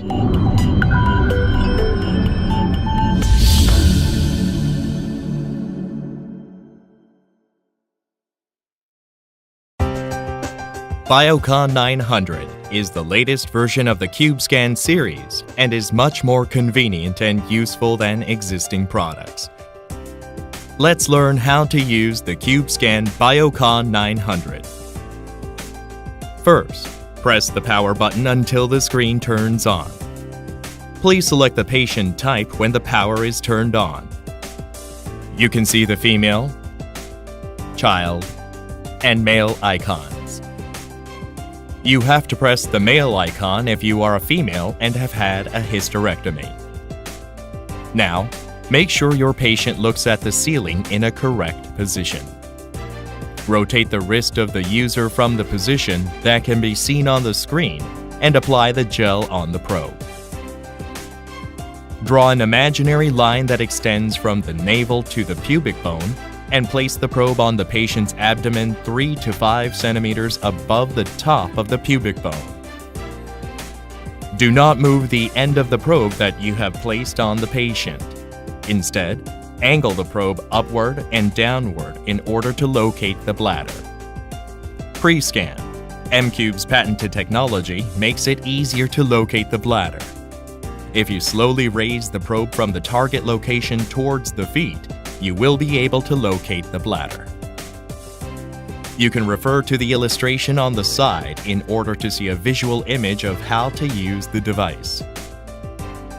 BioCon-900 is the latest version of the CubeScan series and is much more convenient and useful than existing products. Let's learn how to use the CubeScan BioCon-900. First, press the power button until the screen turns on. Please select the patient type when the power is turned on. You can see the female, child, and male icons. You have to press the male icon if you are a female and have had a hysterectomy. Now, make sure your patient looks at the ceiling in a correct position. Rotate the wrist of the user from the position that can be seen on the screen and apply the gel on the probe. Draw an imaginary line that extends from the navel to the pubic bone and place the probe on the patient's abdomen 3 to 5 centimeters above the top of the pubic bone. Do not move the end of the probe that you have placed on the patient. Instead, angle the probe upward and downward in order to locate the bladder. Pre-scan. MCube's patented technology makes it easier to locate the bladder. If you slowly raise the probe from the target location towards the feet, you will be able to locate the bladder. You can refer to the illustration on the side in order to see a visual image of how to use the device.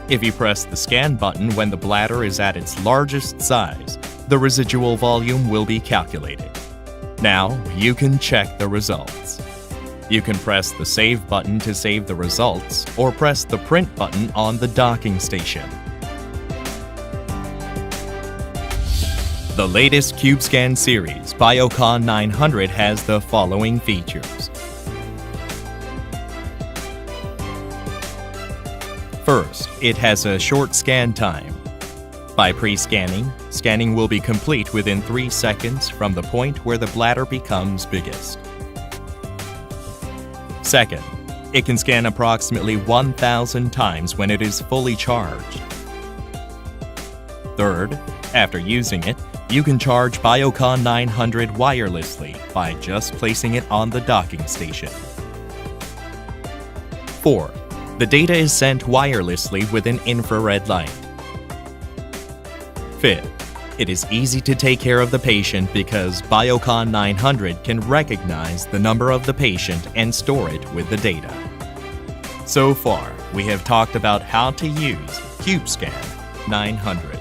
If you press the scan button when the bladder is at its largest size, the residual volume will be calculated. Now, you can check the results. You can press the Save button to save the results, or press the Print button on the docking station. The latest CubeScan series, BioCon-900, has the following features. First, it has a short scan time. By pre-scanning, scanning will be complete within 3 seconds from the point where the bladder becomes biggest. Second, it can scan approximately 1,000 times when it is fully charged. Third, after using it, you can charge BioCon-900 wirelessly by just placing it on the docking station. Fourth, the data is sent wirelessly with an infrared light. Fifth, it is easy to take care of the patient because BioCon-900 can recognize the number of the patient and store it with the data. So far, we have talked about how to use CubeScan 900.